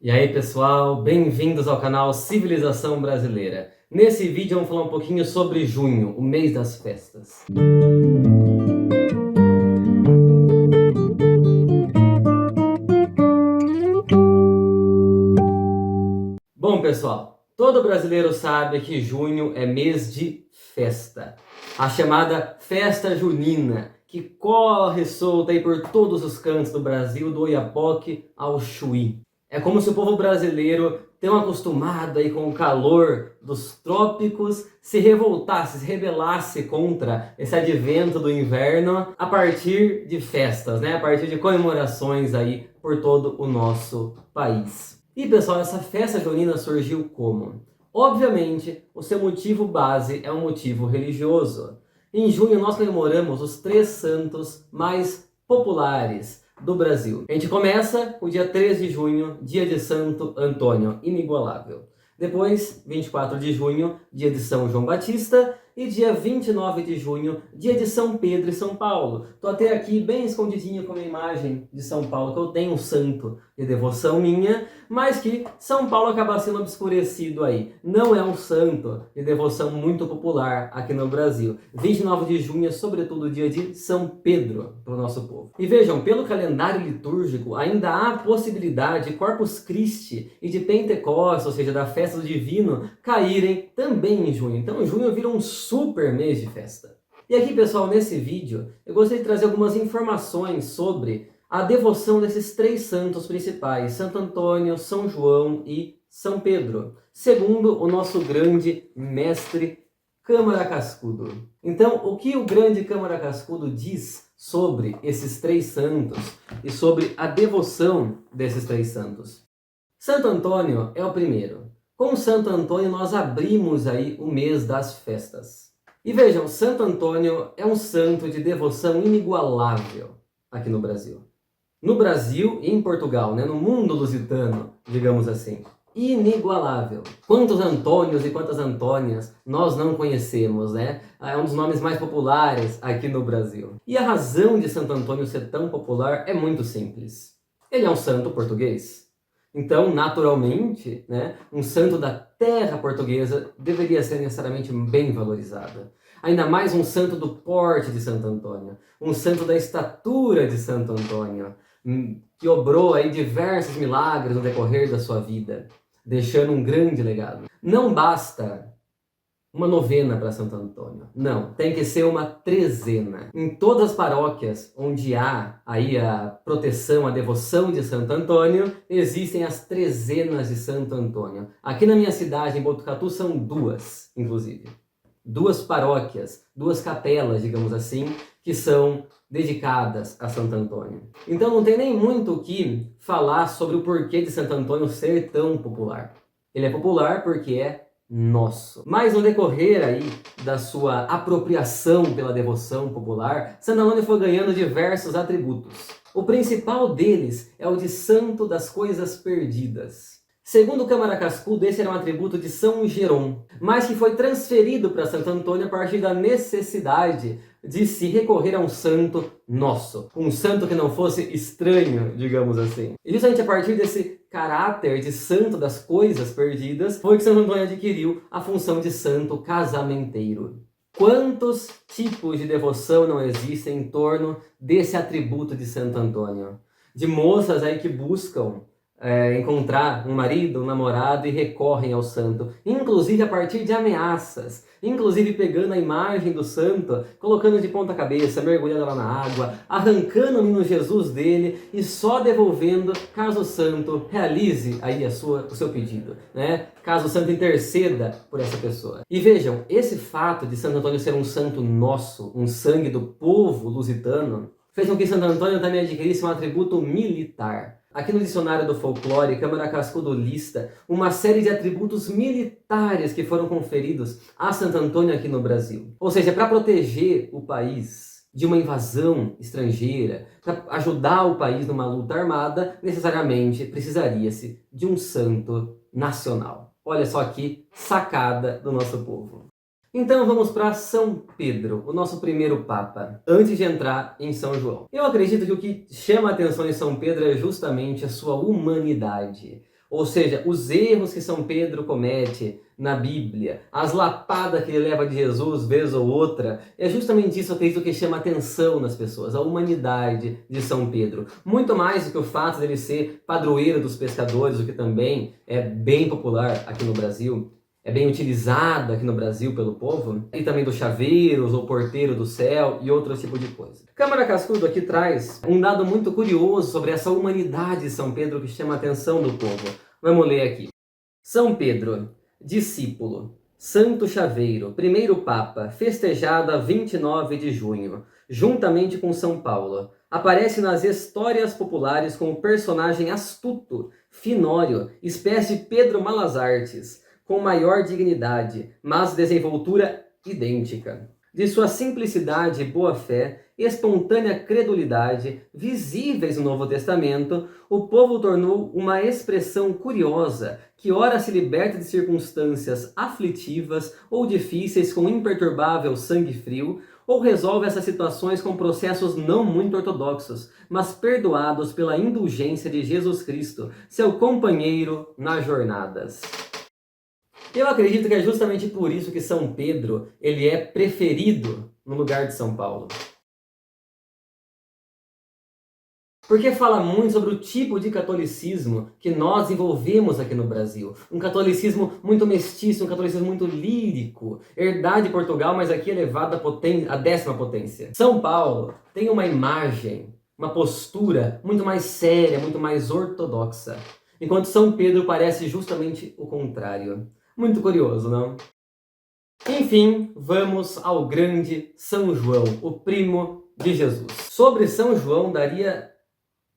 E aí pessoal, bem-vindos ao canal Civilização Brasileira. Nesse vídeo vamos falar um pouquinho sobre junho, o mês das festas. Bom pessoal, todo brasileiro sabe que junho é mês de festa. A chamada festa junina, que corre solta aí por todos os cantos do Brasil, do Oiapoque ao Chuí. É como se o povo brasileiro, tão acostumado aí com o calor dos trópicos, se revoltasse, se rebelasse contra esse advento do inverno a partir de festas, né? A partir de comemorações aí por todo o nosso país. E pessoal, essa festa junina surgiu como? Obviamente, o seu motivo base é um motivo religioso. Em junho nós comemoramos os 3 santos mais populares do Brasil. A gente começa o dia 13 de junho, dia de Santo Antônio, inigualável. Depois, 24 de junho, dia de São João Batista. E dia 29 de junho, dia de São Pedro e São Paulo. Tô até aqui bem escondidinho com a imagem de São Paulo, que eu tenho um santo de devoção minha, mas que São Paulo acaba sendo obscurecido aí. Não é um santo de devoção muito popular aqui no Brasil. 29 de junho é sobretudo o dia de São Pedro para o nosso povo. E vejam, pelo calendário litúrgico ainda há a possibilidade de Corpus Christi e de Pentecostes, ou seja, da festa do divino, caírem também em junho. Então junho vira um super mês de festa. E aqui pessoal, nesse vídeo, eu gostaria de trazer algumas informações sobre a devoção desses 3 santos principais, Santo Antônio, São João e São Pedro, segundo o nosso grande mestre Câmara Cascudo. Então, o que o grande Câmara Cascudo diz sobre esses 3 santos e sobre a devoção desses 3 santos? Santo Antônio é o primeiro. Com Santo Antônio nós abrimos aí o mês das festas. E vejam, Santo Antônio é um santo de devoção inigualável aqui no Brasil. No Brasil e em Portugal, né? No mundo lusitano, digamos assim. Inigualável. Quantos Antônios e quantas Antônias nós não conhecemos, né? É um dos nomes mais populares aqui no Brasil. E a razão de Santo Antônio ser tão popular é muito simples. Ele é um santo português. Então, naturalmente, né, um santo da terra portuguesa deveria ser necessariamente bem valorizado. Ainda mais um santo do porte de Santo Antônio, um santo da estatura de Santo Antônio, que obrou aí diversos milagres no decorrer da sua vida, deixando um grande legado. Não basta uma novena para Santo Antônio. Não, tem que ser uma trezena. Em todas as paróquias onde há aí a proteção, a devoção de Santo Antônio, existem as trezenas de Santo Antônio. Aqui na minha cidade, em Botucatu, são 2, inclusive. 2 paróquias, 2 capelas, digamos assim, que são dedicadas a Santo Antônio. Então não tem nem muito o que falar sobre o porquê de Santo Antônio ser tão popular. Ele é popular porque é nosso. Mas no decorrer aí da sua apropriação pela devoção popular, Santo Antônio foi ganhando diversos atributos. O principal deles é o de santo das coisas perdidas. Segundo o Câmara Cascudo, esse era um atributo de São Jerônimo, mas que foi transferido para Santo Antônio a partir da necessidade de se recorrer a um santo nosso, um santo que não fosse estranho, digamos assim. E justamente a partir desse caráter de santo das coisas perdidas, foi que Santo Antônio adquiriu a função de santo casamenteiro. Quantos tipos de devoção não existem em torno desse atributo de Santo Antônio? De moças aí que buscam encontrar um marido, um namorado e recorrem ao santo, inclusive a partir de ameaças, inclusive pegando a imagem do santo, colocando de ponta cabeça, mergulhando lá na água, arrancando o menino Jesus dele e só devolvendo caso o santo realize aí o seu pedido, né? Caso o santo interceda por essa pessoa. E vejam, esse fato de Santo Antônio ser um santo nosso, um sangue do povo lusitano, fez com que Santo Antônio também adquirisse um atributo militar. Aqui no dicionário do folclore, Câmara Cascudo lista uma série de atributos militares que foram conferidos a Santo Antônio aqui no Brasil. Ou seja, para proteger o país de uma invasão estrangeira, para ajudar o país numa luta armada, necessariamente precisaria-se de um santo nacional. Olha só que sacada do nosso povo. Então vamos para São Pedro, o nosso primeiro Papa, antes de entrar em São João. Eu acredito que o que chama a atenção em São Pedro é justamente a sua humanidade. Ou seja, os erros que São Pedro comete na Bíblia, as lapadas que ele leva de Jesus vez ou outra, é justamente isso, eu acredito, que chama atenção nas pessoas, a humanidade de São Pedro. Muito mais do que o fato dele ser padroeiro dos pescadores, o que também é bem popular aqui no Brasil, é bem utilizado aqui no Brasil pelo povo, e também dos chaveiros, ou porteiro do céu, e outro tipo de coisa. Câmara Cascudo aqui traz um dado muito curioso sobre essa humanidade de São Pedro que chama a atenção do povo. Vamos ler aqui. São Pedro, discípulo, santo chaveiro, primeiro papa, festejado a 29 de junho, juntamente com São Paulo. Aparece nas histórias populares como personagem astuto, finório, espécie de Pedro Malas Artes, com maior dignidade, mas desenvoltura idêntica. De sua simplicidade e boa-fé, espontânea credulidade, visíveis no Novo Testamento, o povo tornou uma expressão curiosa, que ora se liberta de circunstâncias aflitivas ou difíceis com imperturbável sangue frio, ou resolve essas situações com processos não muito ortodoxos, mas perdoados pela indulgência de Jesus Cristo, seu companheiro nas jornadas. Eu acredito que é justamente por isso que São Pedro ele é preferido no lugar de São Paulo. Porque fala muito sobre o tipo de catolicismo que nós desenvolvemos aqui no Brasil. Um catolicismo muito mestiço, um catolicismo muito lírico, herdade de Portugal, mas aqui elevado à 10ª potência. São Paulo tem uma imagem, uma postura muito mais séria, muito mais ortodoxa. Enquanto São Pedro parece justamente o contrário. Muito curioso, não? Enfim, vamos ao grande São João, o primo de Jesus. Sobre São João daria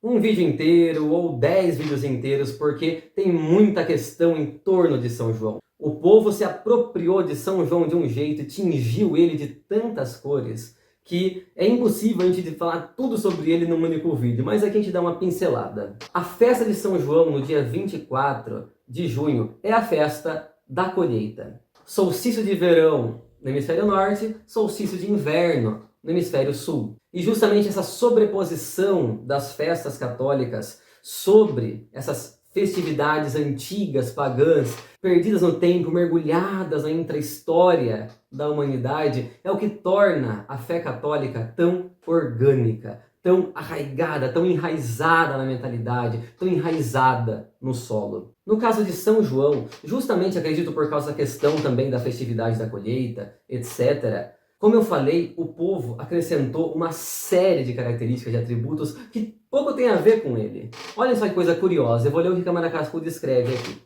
um vídeo inteiro ou 10 vídeos inteiros, porque tem muita questão em torno de São João. O povo se apropriou de São João de um jeito e tingiu ele de tantas cores que é impossível a gente falar tudo sobre ele num único vídeo, mas aqui a gente dá uma pincelada. A festa de São João, no dia 24 de junho, é a festa da colheita. Solstício de verão no hemisfério norte, solstício de inverno no hemisfério sul. E justamente essa sobreposição das festas católicas sobre essas festividades antigas, pagãs, perdidas no tempo, mergulhadas na intra-história da humanidade, é o que torna a fé católica tão orgânica, tão arraigada, tão enraizada na mentalidade, tão enraizada no solo. No caso de São João, justamente acredito por causa da questão também da festividade da colheita, etc., como eu falei, o povo acrescentou uma série de características, de atributos que pouco tem a ver com ele. Olha só que coisa curiosa, eu vou ler o que Câmara Cascudo escreve aqui.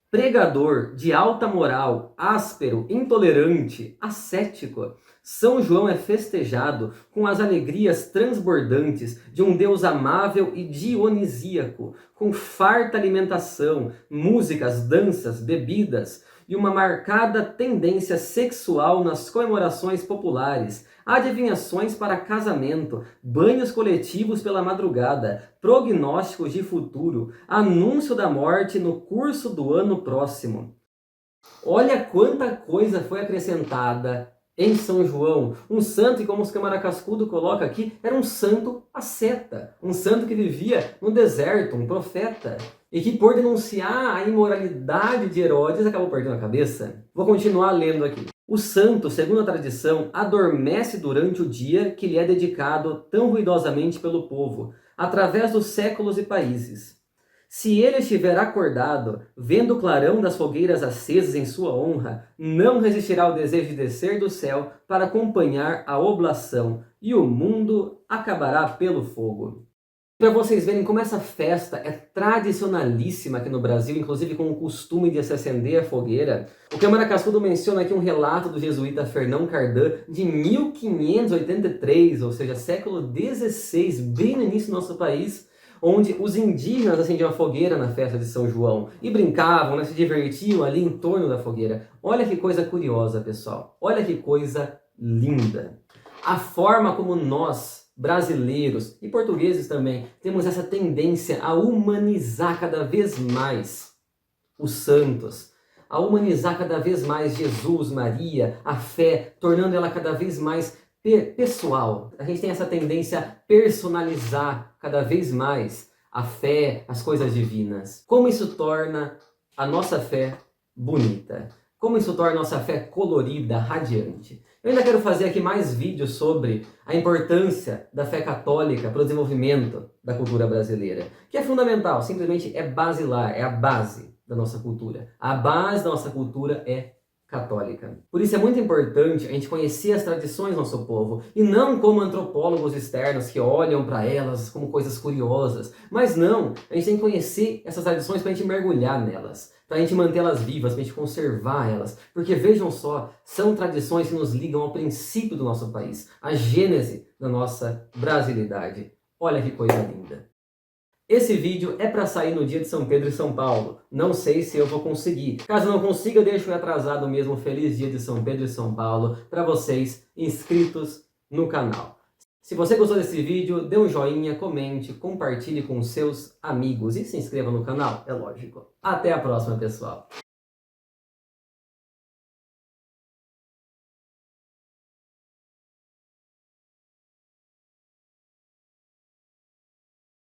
Pregador de alta moral, áspero, intolerante, ascético, São João é festejado com as alegrias transbordantes de um Deus amável e dionisíaco, com farta alimentação, músicas, danças, bebidas, e uma marcada tendência sexual nas comemorações populares, adivinhações para casamento, banhos coletivos pela madrugada, prognósticos de futuro, anúncio da morte no curso do ano próximo. Olha quanta coisa foi acrescentada em São João, um santo que, como os Câmara Cascudo coloca aqui, era um santo asceta, um santo que vivia no deserto, um profeta, e que por denunciar a imoralidade de Herodes acabou perdendo a cabeça. Vou continuar lendo aqui. O santo, segundo a tradição, adormece durante o dia que lhe é dedicado tão ruidosamente pelo povo, através dos séculos e países. Se ele estiver acordado, vendo o clarão das fogueiras acesas em sua honra, não resistirá ao desejo de descer do céu para acompanhar a oblação, e o mundo acabará pelo fogo. Para vocês verem como essa festa é tradicionalíssima aqui no Brasil, inclusive com o costume de se acender a fogueira, o Câmara Cascudo menciona aqui um relato do jesuíta Fernão Cardan de 1583, ou seja, século XVI, bem no início do nosso país, onde os indígenas acendiam a fogueira na festa de São João e brincavam, se divertiam ali em torno da fogueira. Olha que coisa curiosa, pessoal. Olha que coisa linda. A forma como nós, brasileiros e portugueses também, temos essa tendência a humanizar cada vez mais os santos, a humanizar cada vez mais Jesus, Maria, a fé, tornando ela cada vez mais pessoal. A gente tem essa tendência a personalizar cada vez mais a fé, as coisas divinas. Como isso torna a nossa fé bonita? Como isso torna a nossa fé colorida, radiante? Eu ainda quero fazer aqui mais vídeos sobre a importância da fé católica para o desenvolvimento da cultura brasileira, que é fundamental, simplesmente é basilar, é a base da nossa cultura. A base da nossa cultura é católica. Por isso é muito importante a gente conhecer as tradições do nosso povo, e não como antropólogos externos que olham para elas como coisas curiosas, mas não, a gente tem que conhecer essas tradições para a gente mergulhar nelas, para a gente mantê-las vivas, para a gente conservar elas, porque vejam só, são tradições que nos ligam ao princípio do nosso país, à gênese da nossa brasilidade. Olha que coisa linda! Esse vídeo é para sair no dia de São Pedro e São Paulo. Não sei se eu vou conseguir. Caso não consiga, eu deixo atrasado mesmo. Feliz dia de São Pedro e São Paulo para vocês inscritos no canal. Se você gostou desse vídeo, dê um joinha, comente, compartilhe com seus amigos e se inscreva no canal, é lógico. Até a próxima, pessoal!